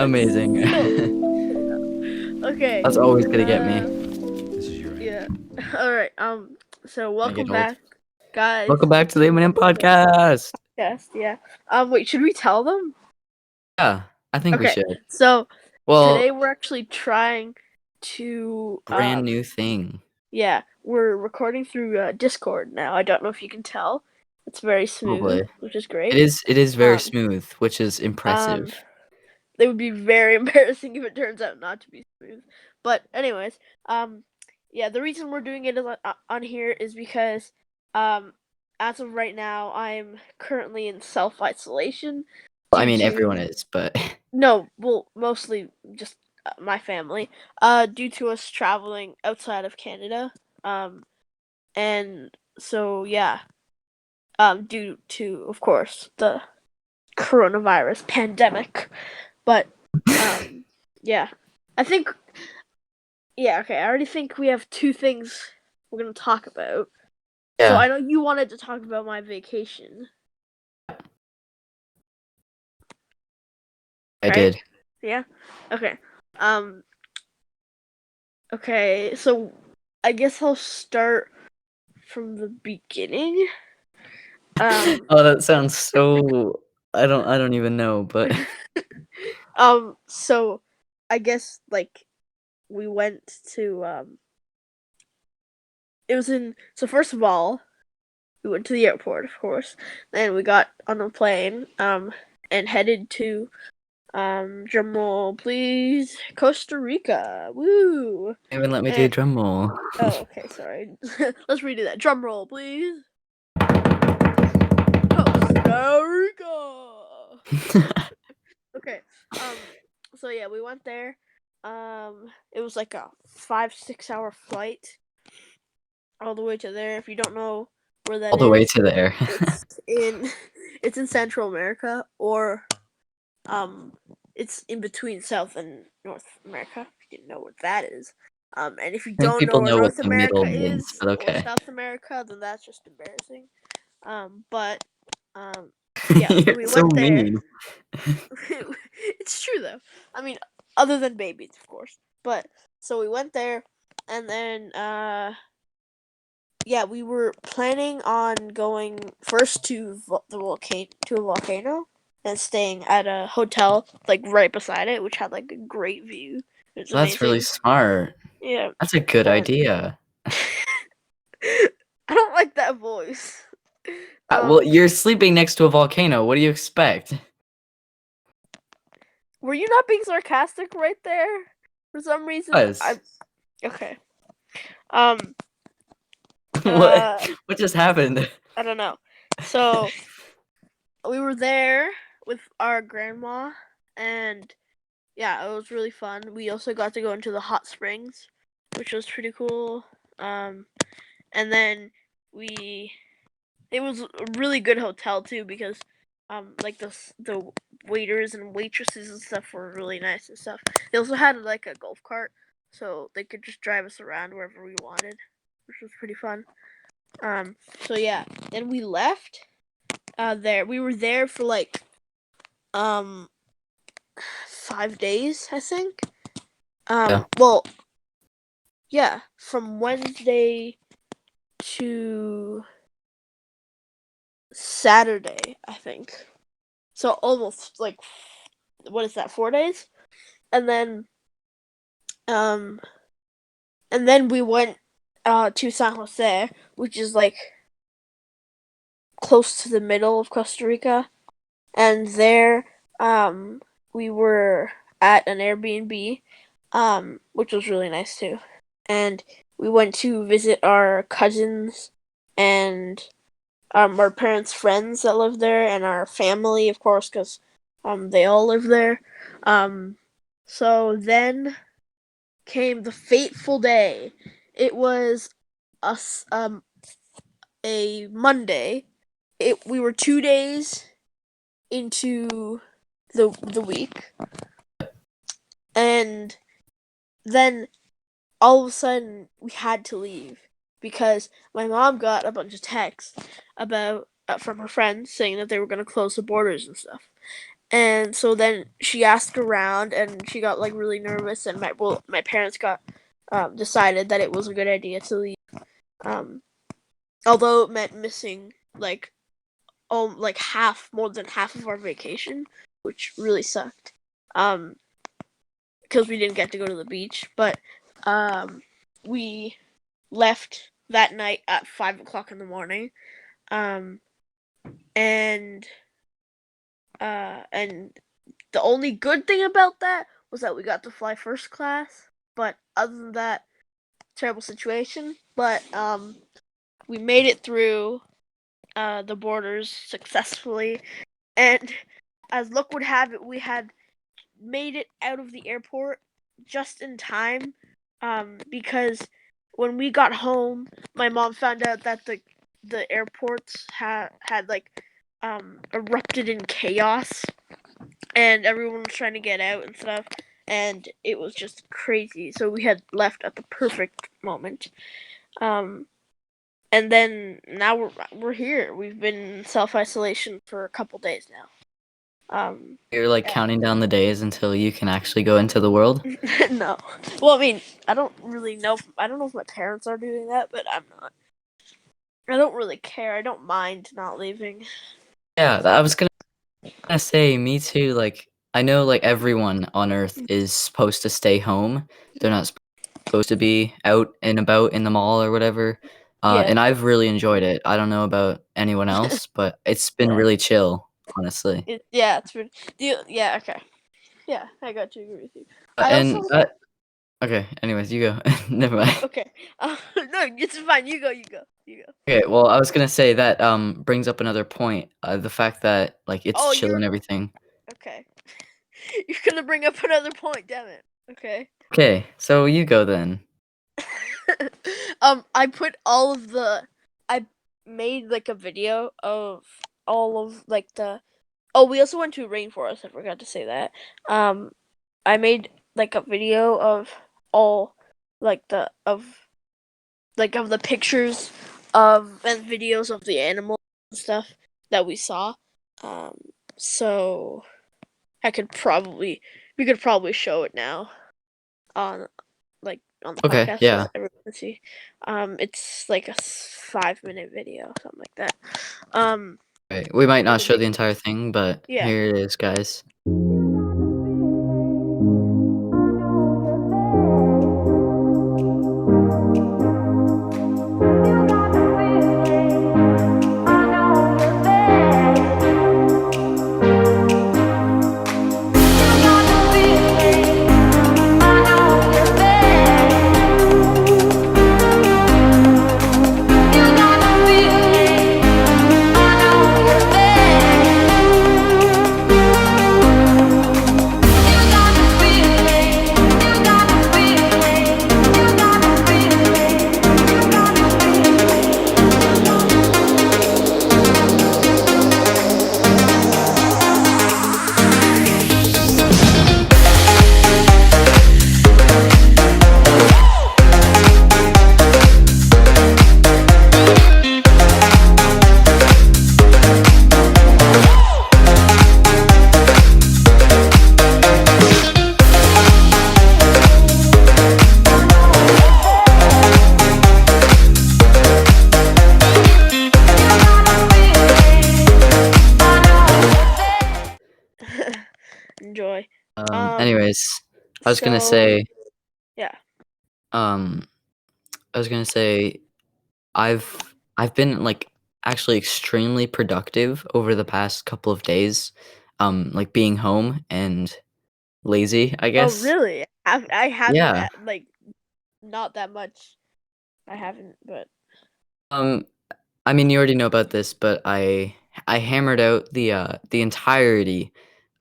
Amazing. Okay. That's always gonna get me. This is your Yeah. All right. So I get welcome old. back, guys. Welcome back to the Eminem podcast. Yes. Yeah. Wait. Should we tell them? Yeah, I think we Okay. should. So Well, today we're actually trying to brand new thing. Yeah, we're recording through Discord now. I don't know if you can tell. It's very smooth, Probably. which is great. It is very Um, smooth, which is impressive. It would be very embarrassing if it turns out not to be smooth. But anyways, yeah, the reason we're doing it on here is because as of right now, I'm currently in self-isolation. I mean, everyone is, but No, well, mostly just my family. Due to us traveling outside of Canada. And so yeah, due to, of course, the coronavirus pandemic. But yeah, I think okay. I already think we have two things we're gonna talk about. yeah, So I know you wanted to talk about my vacation. I Right? did. Yeah. Okay. Um. Okay. So I guess I'll start from the beginning. Oh, that sounds so. I don't even know, but So I guess like we went to it was in so first of all we went to the airport, of course. Then we got on a plane and headed to drum roll please, Costa Rica. Woo. even let me do a drum roll. Oh, okay, sorry. Let's redo that. Drum roll please. Costa Rica. Okay. So yeah, we went there. It was like a 5-6 hour flight all the way to there. If you don't know where that All the way is, to there. it's in Central America, or it's in between South and North America. If you didn't know what that is. And if you I think don't know people where know what North the middle America means, is but or okay. South America, then that's just embarrassing. But yeah, so You're we so went there. mean. It's true though. I mean, other than babies, of course. But so we went there, and then yeah, we were planning on going first to the volcano and staying at a hotel like right beside it, which had like a great view. It was That's really amazing. smart. Yeah. That's a good And idea. I don't like that voice. Well, you're sleeping next to a volcano. What do you expect? Were you not being sarcastic right there? For some reason, Was. okay. Um. What just happened? I don't know. So we were there with our grandma, and yeah, it was really fun. We also got to go into the hot springs, which was pretty cool. And then it was a really good hotel too, because like the waiters and waitresses and stuff were really nice and stuff. They also had like a golf cart, so they could just drive us around wherever we wanted, which was pretty fun. So yeah, then we left. There we were there for like 5 days, I think. Yeah. Well, yeah, from Wednesday to Saturday, I think. So almost like, what is that, 4 days? And then we went to San Jose, which is like close to the middle of Costa Rica. And there we were at an Airbnb, which was really nice too. And we went to visit our cousins and our parents' friends that live there, and our family, of course, because they all live there. So then came the fateful day. It was a Monday. We were 2 days into the week, and then all of a sudden we had to leave because my mom got a bunch of texts about from her friends saying that they were going to close the borders and stuff. And so then she asked around, and she got like really nervous, and my parents got decided that it was a good idea to leave. Although it meant missing like more than half of our vacation, which really sucked. Because we didn't get to go to the beach, but we left that night at 5 o'clock in the morning, and the only good thing about that was that we got to fly first class. But other than that, terrible situation. But we made it through the borders successfully, and as luck would have it, we had made it out of the airport just in time, because when we got home, my mom found out that the airports had like erupted in chaos, and everyone was trying to get out and stuff, and it was just crazy. So we had left at the perfect moment. And then now we're here. We've been in self-isolation for a couple days now. You're like counting down the days until you can actually go into the world? No. Well, I mean, I don't really know. I don't know if my parents are doing that, but I'm not. I don't really care. I don't mind not leaving. Yeah, I was gonna say, me too. Like, I know like everyone on Earth is supposed to stay home. They're not supposed to be out and about in the mall or whatever. Yeah. And I've really enjoyed it. I don't know about anyone else, but it's been Yeah. really chill, honestly. It's been. Yeah. Okay. Yeah, I got to agree with you. I And also. okay. Anyways, you go. Never mind. Okay. No, it's fine. You go. You go. You go. Okay. Well, I was gonna say that brings up another point. The fact that like it's Oh, chill you're and everything. okay. You're gonna bring up another point. Damn it. Okay. Okay. So you go then. I put all of the. I made like a video of all of like the. Oh, we also went to a rainforest. I forgot to say that. I made like a video of all like of the pictures of and videos of the animals and stuff that we saw. So we could probably show it now on on the Okay. podcast so Yeah. that everyone can see. It's like a 5-minute video, something like that. Okay. We might In not the show the be- entire thing, but yeah. here it is, guys. Enjoy. Anyways, I was gonna So say, yeah. um, I was gonna say, I've been like actually extremely productive over the past couple of days, like being home and lazy, I Oh, guess. really? I haven't Yeah. like not that much. I haven't, but Um, I mean, you already know about this, but I hammered out the entirety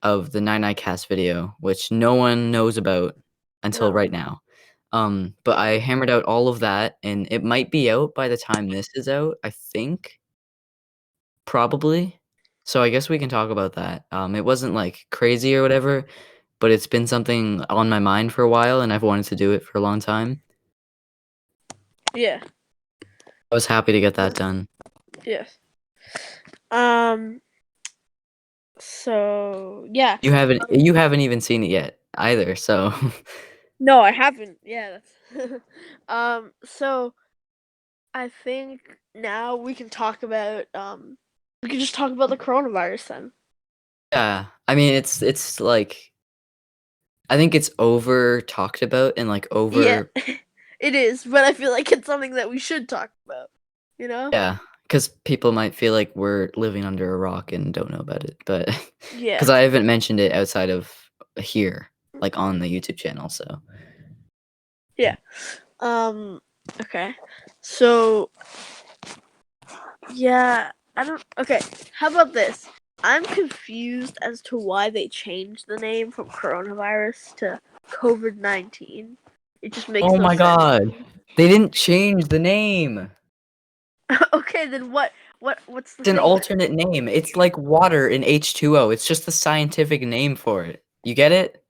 of the Nyny cast video, which no one knows about until no. right now. But I hammered out all of that, and it might be out by the time this is out, I think, probably. So I guess we can talk about that. It wasn't like crazy or whatever, but it's been something on my mind for a while, and I've wanted to do it for a long time. Yeah. I was happy to get that done. Yes. Um. So yeah. You haven't even seen it yet either, so No, I haven't. Yeah. So I think now we can talk about we can just talk about the coronavirus then. yeah. I mean, it's like I think it's over talked about and like Yeah, over it is, but I feel like it's something that we should talk about. You know? yeah, because people might feel like we're living under a rock and don't know about it, but Yeah. because I haven't mentioned it outside of here, like on the YouTube channel, so Yeah. Um. Okay. So yeah, I don't. Okay. How about this? I'm confused as to why they changed the name from coronavirus to COVID-19. It just makes oh no my sense. god. They didn't change the name. Okay, then what's the It's an thing then? alternate name. It's like water in H2O. It's just the scientific name for it. You get it?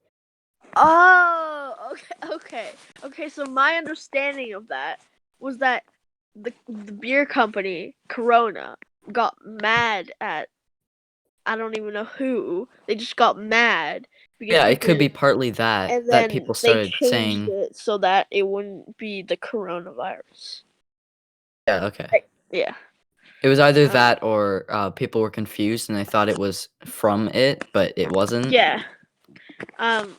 Oh, okay. So my understanding of that was that the beer company Corona got mad at I don't even know who. They just got mad because Yeah, of it could the be partly that and that then people they started changed saying, it so that it wouldn't be the coronavirus. yeah, okay. Right. Yeah. It was either Um, that or people were confused and they thought it was from it, but it wasn't. yeah. Um.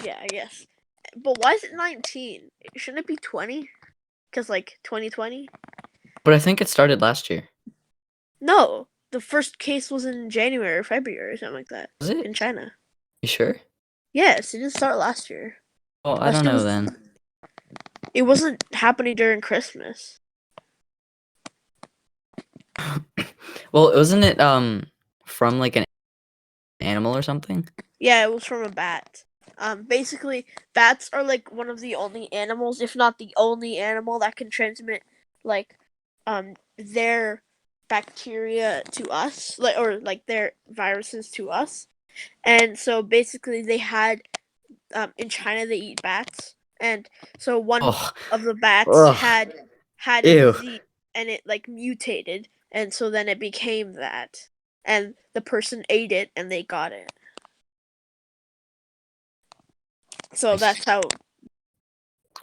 Yeah. I guess. But why is it 19? Shouldn't it be 20? Cause like 2020. But I think it started last year. No, the first case was in January or February or something like that Was in it? China. You sure? Yes, it didn't start last year. Oh, I Last don't year know was. then. It wasn't happening during Christmas. Well, wasn't it from like an animal or something? Yeah, it was from a bat. Basically, bats are like one of the only animals, if not the only animal, that can transmit like, their bacteria to us, like or like their viruses to us. And so basically, they had in China they eat bats, and so one Oh, of the bats ugh, had a ew. disease, and it like mutated, and so then it became that, and the person ate it, and they got it. So Nice. that's how.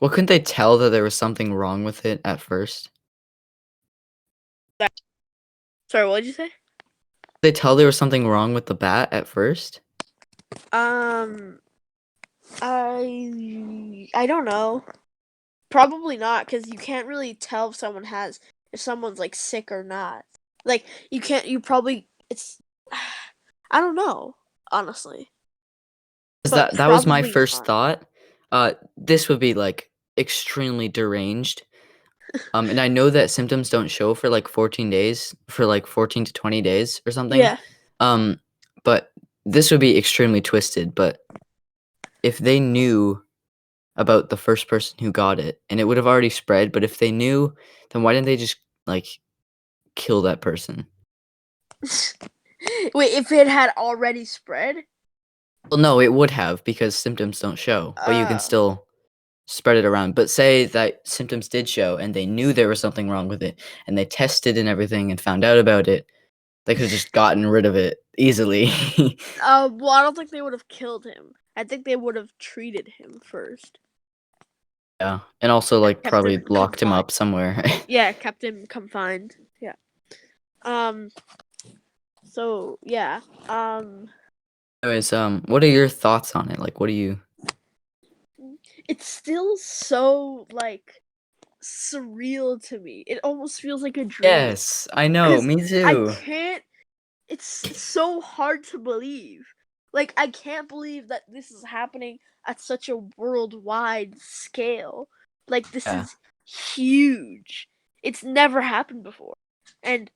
Well, couldn't they tell that there was something wrong with it at first? Sorry, what did you say? They tell there was something wrong with the bat at first? Um, I don't know. Probably not, because you can't really tell if someone's like sick or not. Like you can't. You probably it's. I don't know, honestly, 'Cause but that was my probably first not. thought. This would be, like, extremely deranged. And I know that symptoms don't show for, like, 14 days for, like, 14 to 20 days or something. Yeah. Um, but this would be extremely twisted, but if they knew about the first person who got it, and it would have already spread, but if they knew, then why didn't they just, like, kill that person? Wait, if it had already spread? Well, no, it would have because symptoms don't show, but you can Uh, still spread it around. But say that symptoms did show and they knew there was something wrong with it and they tested and everything and found out about it, they could have just gotten rid of it easily. well, I don't think they would have killed him. I think they would have treated him first. Yeah, and also, like, Kept probably him locked him confined. up somewhere. Yeah, kept him confined. Yeah. Um. So yeah. Anyways, what are your thoughts on it? Like, what do you It's still so like surreal to me. It almost feels like a dream Yes, I know, because me I too. can't. It's so hard to believe. Like I can't believe that this is happening at such a worldwide scale. Like this Yeah. is huge. It's never happened before. And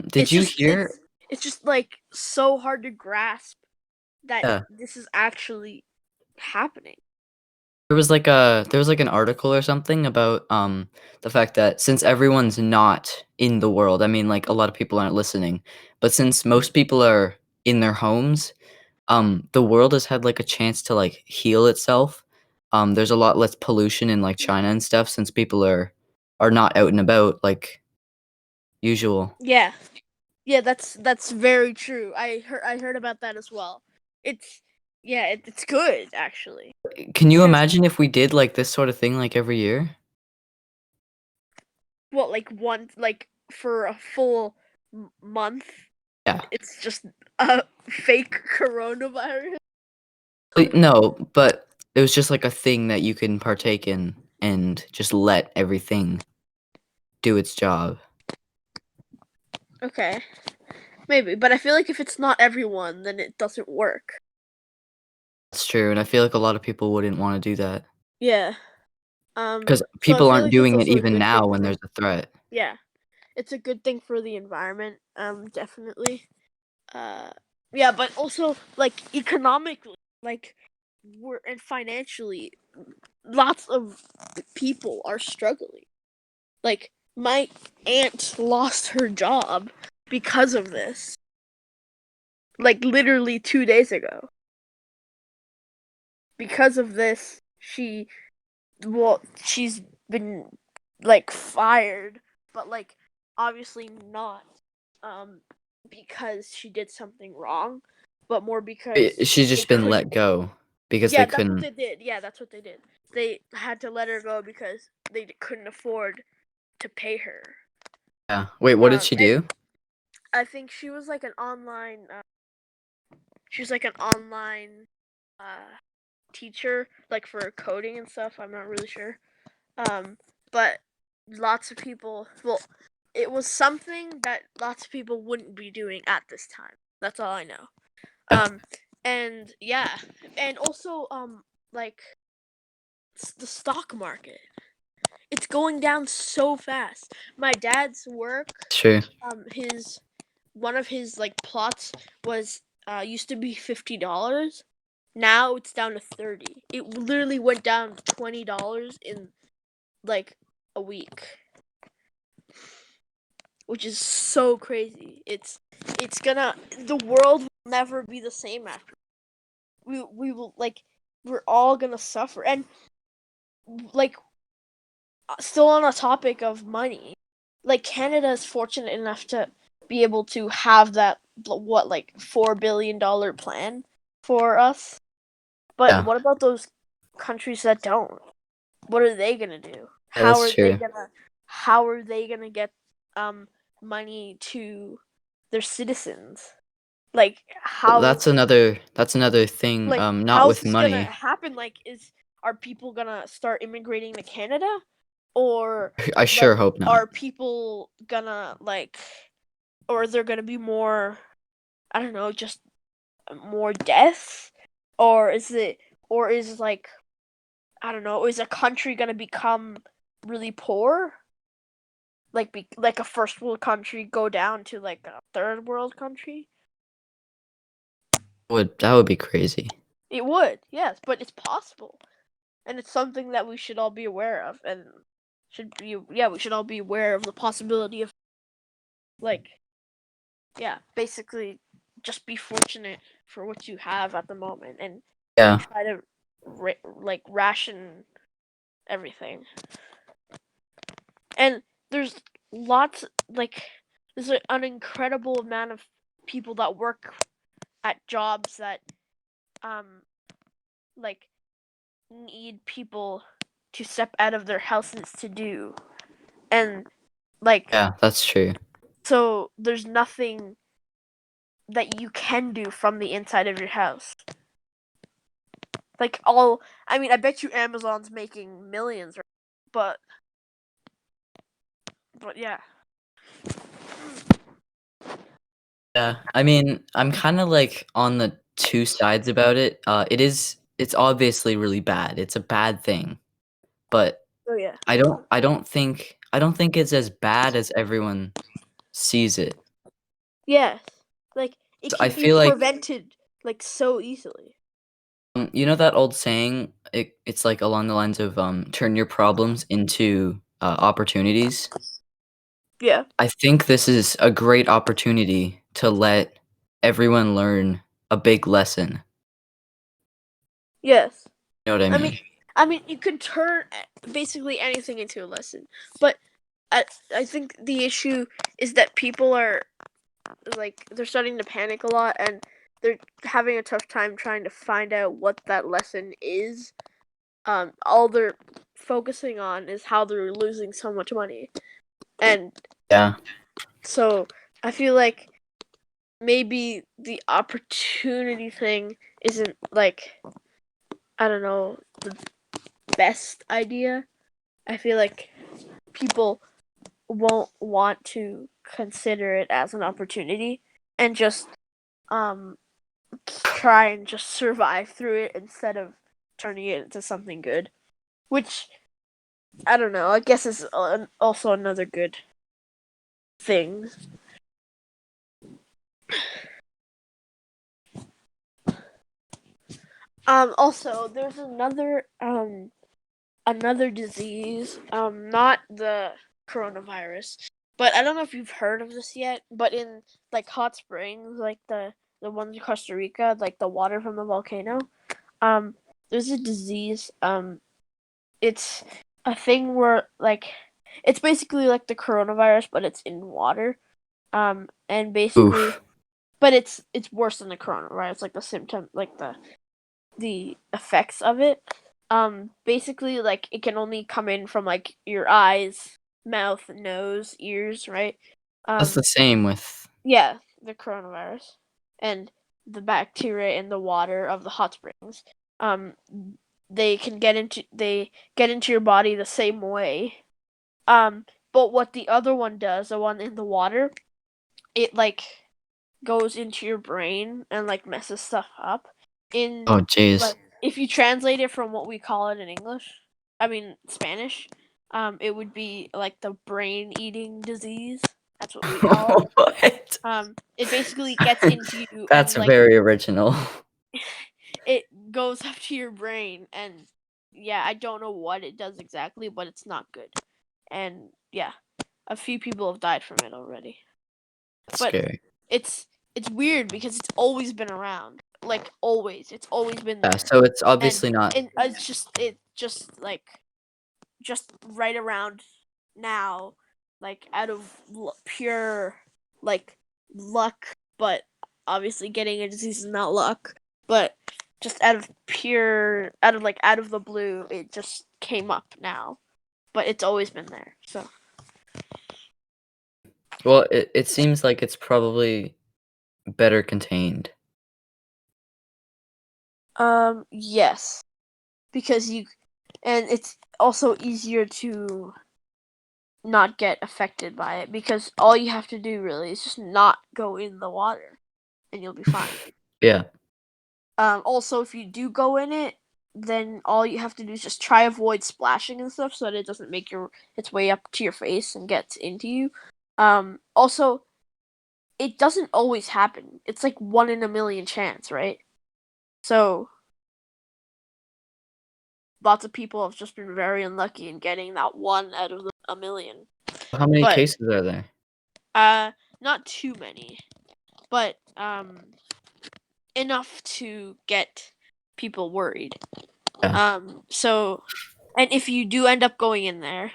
Did you hear it's just like so hard to grasp that Yeah. this is actually happening. There was like an article or something about the fact that since everyone's not in the world, I mean like a lot of people aren't listening, but since most people are in their homes, the world has had like a chance to like heal itself. There's a lot less pollution in like China and stuff since people are not out and about like usual. Yeah. Yeah, that's very true. I heard about that as well. It's it's good actually. Can you Because imagine if we did like this sort of thing like every year? what like one like for a full month, Yeah. it's just a fake coronavirus. No, but it was just like a thing that you can partake in and just let everything do its job. Okay, maybe, but I feel like if it's not everyone, then it doesn't work. That's true, and I feel like a lot of people wouldn't wanna do that Yeah. because So I people feel aren't like it's doing it also a even good now thing when for there's a threat. yeah, it's a good thing for the environment. Definitely. Uh, yeah, but also like economically, like we're and financially, lots of people are struggling. Like my aunt lost her job because of this. Like literally 2 days ago. Because of this, she's been like fired, but like obviously not because she did something wrong, but more because She's they just been couldn't. let go because they Yeah, that's what couldn't. they did. Yeah, that's what they did. They had to let her go because they couldn't afford to pay her. Yeah. Wait, what did she And do? I think she was like an online. She was like an online teacher, like for coding and stuff. I'm not really sure. But lots of people. Well, it was something that lots of people wouldn't be doing at this time. That's all I know. Yeah. And yeah, and also like the stock market. It's going down so fast. My dad's work, Sure. his one of his like plots was used to be $50. Now it's down to 30. It literally went down $20 in like a week, which is so crazy. It's gonna the world will never be the same after. We will like we're all gonna suffer and like still on a topic of money, like Canada is fortunate enough to be able to have that what like $4 billion plan for us. But Yeah, what about those countries that don't? What are they gonna do? yeah, that's true. How are they gonna get um money to their citizens? Like how That's another thing, not how's with this gonna money. happen? Like are people gonna start immigrating to Canada? Or I like sure hope not. are people gonna like or is there gonna be more I don't know, just more deaths? Or is like I don't know, is a country gonna become really poor? Like a first world country go down to like a third world country? That would be crazy. It would, yes, but it's possible. And it's something that we should all be aware of and we should all be aware of the possibility of like basically just be fortunate for what you have at the moment and Yeah, try to like ration everything. And there's lots like there's an incredible amount of people that work at jobs that um like need people to step out of their houses to do. And like yeah, that's true. so there's nothing that you can do from the inside of your house. Like all I mean, I bet you Amazon's making millions, right? But yeah. Yeah, I mean, I'm kinda, like, on the 2 sides about it. It's obviously really bad. It's a bad thing, but Oh yeah. I don't think it's as bad as everyone sees it. Yes. Like it So I can be feel like, prevented like so easily. you know that old saying? It's, like, along the lines of, "Turn your problems into, opportunities." Yeah. I think this is a great opportunity to let everyone learn a big lesson. Yes. You know what I I mean mean? you could turn basically anything into a lesson. But I think the issue is that people are like they're starting to panic a lot, and they're having a tough time trying to find out what that lesson is. All they're focusing on is how they're losing so much money, and Yeah. so I feel like maybe the opportunity thing isn't like, I don't know, the best idea. I feel like people won't want to consider it as an opportunity and just try and just survive through it instead of turning it into something good, which I don't know, I guess is also another good thing. Also there's another disease, not the coronavirus, but I don't know if you've heard of this yet, but in like hot springs, like the ones in Costa Rica, like the water from the volcano, there's a disease. It's a thing where like it's basically like the coronavirus, but it's in water. And basically, Oof. but it's worse than the coronavirus, like the symptom, like the effects of it. Basically, like it can only come in from like your eyes, mouth, nose, ears, right? That's the same with Yeah, the coronavirus and the bacteria in the water of the hot springs. Um, they get into your body the same way. But what the other one does, the one in the water, it like goes into your brain and like messes stuff up. In oh jeez. like if you translate it from what we call it in English, I mean Spanish, it would be like the brain eating disease. That's what we call it. What? It basically gets into you That's and like very original. it goes up to your brain, and yeah, I don't know what it does exactly, but it's not good. And yeah, a few people have died from it already. That's But scary. it's weird because it's always been around. Like always. It's always been Yeah, there. so it's And obviously not. it just like just right around now, like out of pure like luck, but obviously getting a disease is not luck, but just out of the blue, it just came up now, but it's always been there. So Well, it seems like it's probably better contained. yes, because and it's also easier to not get affected by it because all you have to do really is just not go in the water and you'll be fine. Yeah. Also, if you do go in it, then all you have to do is just try avoid splashing and stuff so that it doesn't make its way up to your face and gets into you. Also, it doesn't always happen. It's like 1 in a million chance, right? So lots of people have just been very unlucky in getting that one out of a million. How many But cases are there? not too many, but enough to get people worried. Yeah. So, and if you do end up going in there,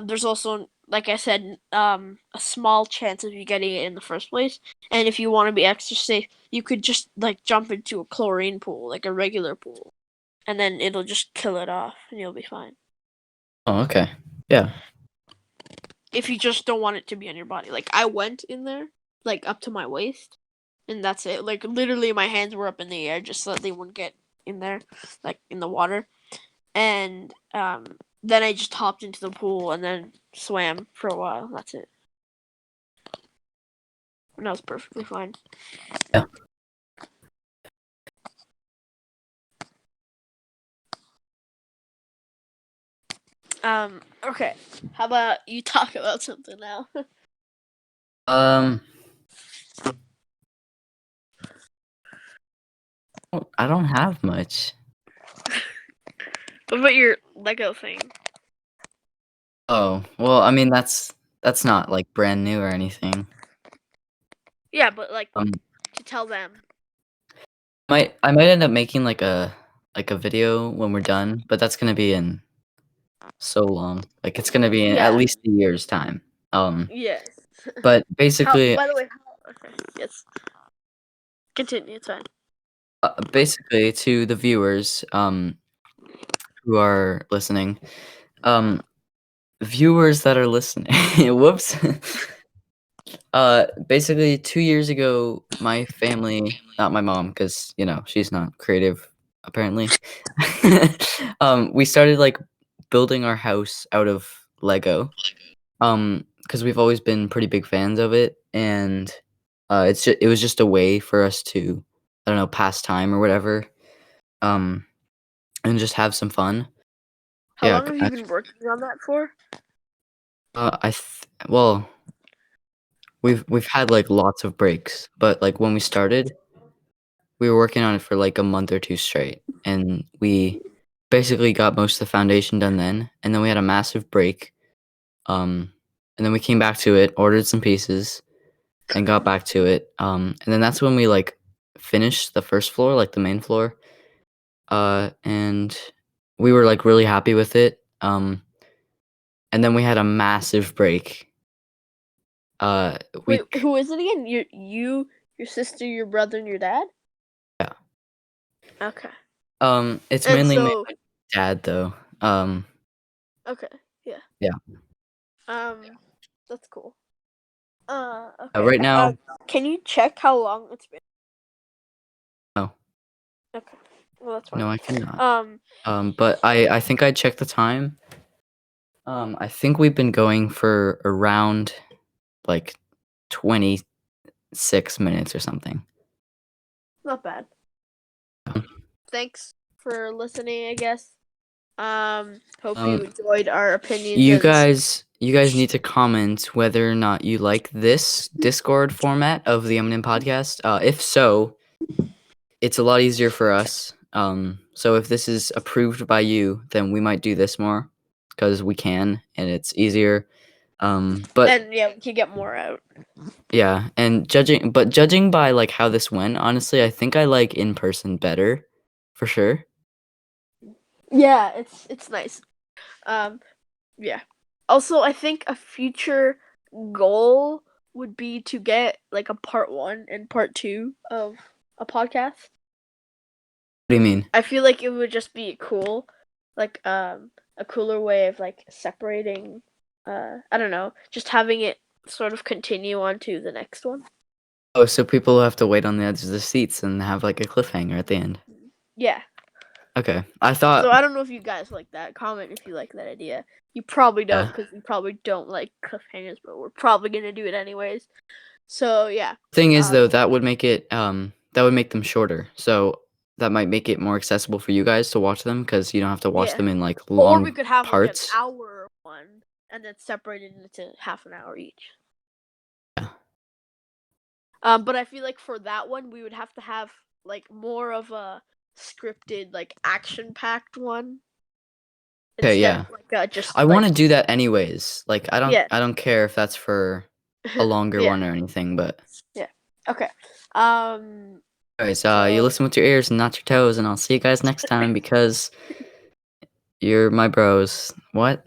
there's also, like I said, a small chance of you getting it in the first place. And if you want to be extra safe, you could just like jump into a chlorine pool, like a regular pool, and then it'll just kill it off, and you'll be fine. Oh, okay. Yeah. If you just don't want it to be on your body, like I went in there, like up to my waist, and that's it. Like literally, my hands were up in the air just so that they wouldn't get in there, like in the water. And then I just hopped into the pool and then swam for a while. That's it. And that was perfectly fine. Yeah. Okay. How about you talk about something now? Um, I don't have much. What about your Lego thing? Oh, well, I mean, that's not, like, brand new or anything. Yeah, but like Um, to tell them. I might end up making, like a video when we're done, but that's gonna be in so long. It's gonna be in at Yeah. least a year's time. Yes. But How? basically By the way, Okay. Yes. Continue. It's fine. Basically, to the viewers, who are listening, viewers that are listening, whoops. Basically, 2 years ago, my family, not my mom, because she's not creative, apparently. We started, like, building our house out of Lego, because we've always been pretty big fans of it, and, it was just a way for us to, I don't know, pass time or whatever, um, and just have some fun. How Yeah, long have you been working on that for? well, we've had, like, lots of breaks, but, like, when we started, we were working on it for, like, a month or 2 straight, and we basically got most of the foundation done then, and then we had a massive break, um, and then we came back to it, ordered some pieces, and got back to it, and then that's when we, like, finished the first floor, like, the main floor, and we were, like, really happy with it, and then we had a massive break. Uh, Wait, we who is it again? Your sister, your brother, and your dad? Yeah. Okay. It's And mainly so, my dad, though, okay, yeah. yeah. That's cool. Okay. Right now Can you check how long it's been? no. Okay. Well, that's fine. No, I cannot. Um, But I think I checked the time. I think we've been going for around, like, 26 minutes or something. not bad. Um, Thanks for listening, I guess. Hope you um, enjoyed our opinions you and guys need to comment whether or not you like this Discord format of the Eminem podcast. If so, it's a lot easier for us. So if this is approved by you, then we might do this more because we can and it's easier. But yeah, we can get more out. yeah, and judging by like how this went, honestly, I think I like in person better, for sure. Yeah, it's nice. Um, yeah. Also, I think a future goal would be to get like a part 1 and part 2 of a podcast. What do you mean? I feel like it would just be cool, like a cooler way of like separating. I don't know, just having it sort of continue on to the next one. Oh, so people have to wait on the edge of the seats and have like a cliffhanger at the end. Yeah. Okay, I So thought I don't know if you guys like that. Comment if you like that idea. You probably don't yeah. because we probably don't like cliffhangers, but we're probably gonna do it anyways. So yeah. Thing is Um, though, that would make them shorter. So that might make it more accessible for you guys to watch them because you don't have to watch yeah. them in like Or we long could have like an parts. hour one and then separate it into half an hour each. Yeah. But I feel like for that one, we would have to have like more of a scripted, like action-packed one Okay, instead yeah. of like just I like wanna do that anyways. Like, yeah, I don't care if that's for a longer yeah, one or anything, but yeah. Okay. Um. anyways, you So listen with your ears and not your toes, and I'll see you guys next time because you're my bros. What?